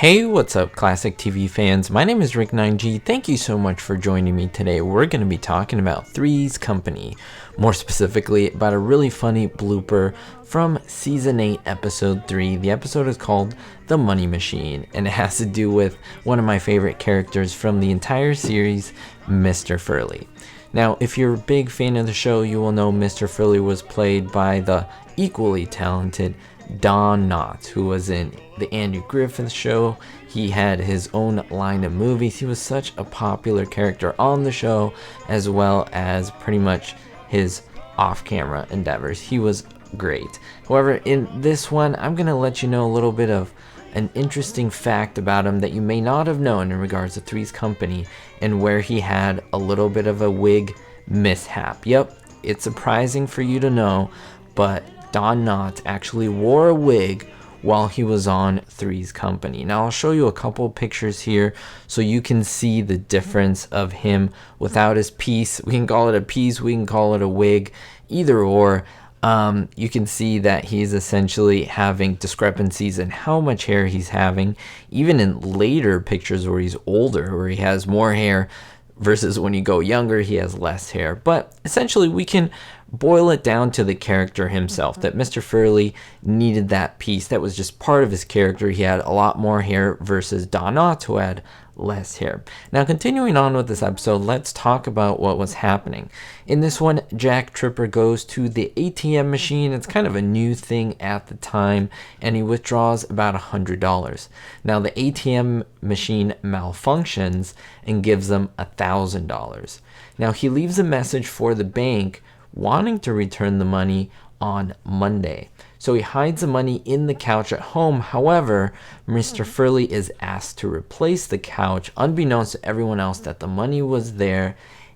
Hey, what's up, classic TV fans? My name is Rick9G. Thank you so much for joining me today. We're going to be talking about Three's Company, more specifically about a really funny blooper from Season 8, Episode 3. The episode is called The Money Machine, and it has to do with one of my favorite characters from the entire series, Mr. Furley. Now, if you're a big fan of the show, you will know Mr. Furley was played by the equally talented Don Knotts, who was in the Andy Griffith Show. He had his own line of movies. He was such a popular character on the show, as well as pretty much his off-camera endeavors. He was great. However, in this one, I'm going to let you know a little bit of an interesting fact about him that you may not have known in regards to Three's Company, and where he had a little bit of a wig mishap. Yep, it's surprising for you to know, but Don Knotts actually wore a wig while he was on Three's Company. Now I'll show you a couple pictures here so you can see the difference of him without his piece. We can call it a piece, we can call it a wig, either or. You can see that he's essentially having discrepancies in how much hair he's having, even in later pictures where he's older, where he has more hair, versus when you go younger, he has less hair. But essentially, we can boil it down to the character himself, that Mr. Furley needed that piece. That was just part of his character. He had a lot more hair versus Don Knotts, who had less hair. Now, continuing on with this episode, let's talk about what was happening. In this one, Jack Tripper goes to the ATM machine. It's kind of a new thing at the time, and he withdraws about $100. Now, the ATM machine malfunctions and gives them $1,000. Now, he leaves a message for the bank wanting to return the money on Monday. So he hides the money in the couch at home. However, Mr. Furley is asked to replace the couch, unbeknownst to everyone else that the money was there,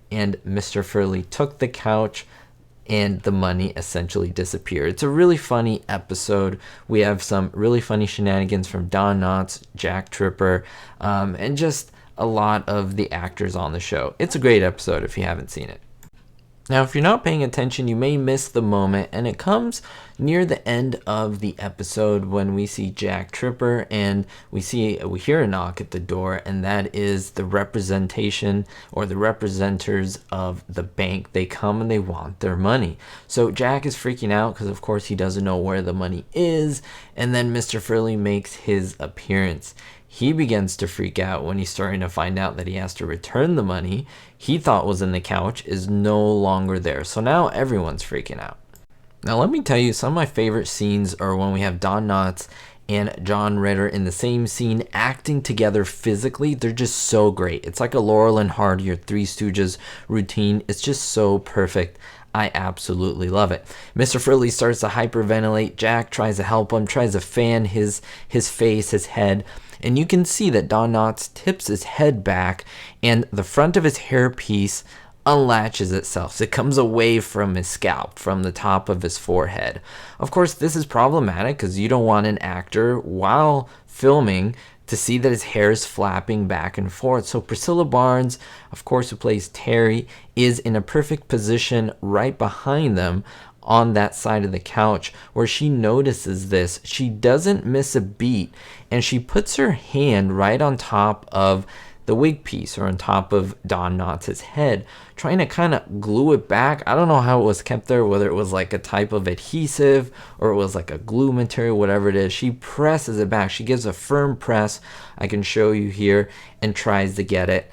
and Mr. Furley took the couch and the money essentially disappeared. It's a really funny episode. We have some really funny shenanigans from Don Knotts, Jack Tripper, and just a lot of the actors on the show. It's a great episode if you haven't seen it. Now, if you're not paying attention, you may miss the moment, and it comes near the end of the episode when we see Jack Tripper and we hear a knock at the door, and that is the representation or the representatives of the bank. They come and they want their money. So Jack is freaking out because, of course, he doesn't know where the money is, and then Mr. Furley makes his appearance. He begins to freak out when he's starting to find out that he has to return the money he thought was in the couch is no longer there. So now everyone's freaking out. Now let me tell you, some of my favorite scenes are when we have Don Knotts and John Ritter in the same scene acting together physically. They're just so great. It's like a Laurel and Hardy or Three Stooges routine. It's just so perfect. I absolutely love it. Mr. Furley starts to hyperventilate. Jack tries to help him, tries to fan his face, his head. And you can see that Don Knotts tips his head back and the front of his hairpiece unlatches itself. So it comes away from his scalp, from the top of his forehead. Of course, this is problematic because you don't want an actor while filming to see that his hair is flapping back and forth. So Priscilla Barnes, of course, who plays Terry, is in a perfect position right behind them on that side of the couch where she notices this. She doesn't miss a beat, and she puts her hand right on top of the wig piece, or on top of Don Knotts' head, trying to kind of glue it back. I don't know how it was kept there, whether it was like a type of adhesive or it was like a glue material, whatever it is. She presses it back. She gives a firm press, I can show you here, and tries to get it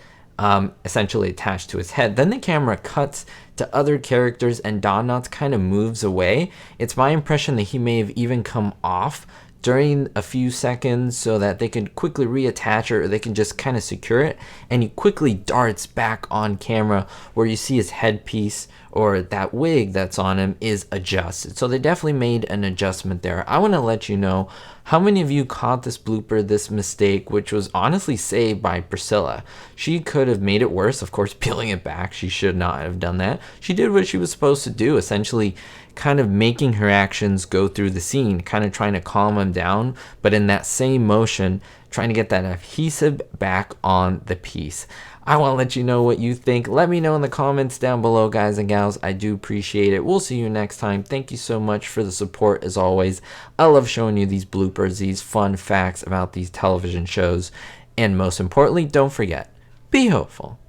essentially attached to his head. Then the camera cuts to other characters and Don Knotts kind of moves away. It's my impression that he may have even come off during a few seconds so that they can quickly reattach it, or they can just kind of secure it, and he quickly darts back on camera where you see his headpiece, or that wig that's on him, is adjusted. So they definitely made an adjustment there. I want to let you know, how many of you caught this blooper, this mistake, which was honestly saved by Priscilla? She could have made it worse, of course, peeling it back. She should not have done that. She did what she was supposed to do, essentially kind of making her actions go through the scene, kind of trying to calm him down, but in that same motion, trying to get that adhesive back on the piece. I want to let you know what you think. Let me know in the comments down below, guys and gals. I do appreciate it. We'll see you next time. Thank you so much for the support as always. I love showing you these bloopers, these fun facts about these television shows. And most importantly, don't forget, be hopeful.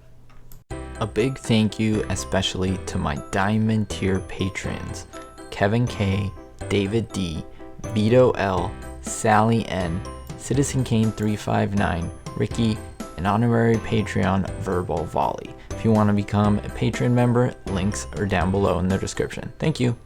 A big thank you especially to my Diamond tier patrons, Kevin K, David D, Vito L, Sally N, Citizen Kane 359, Ricky, and honorary Patreon Verbal Volley. If you want to become a patron member, links are down below in the description. Thank you.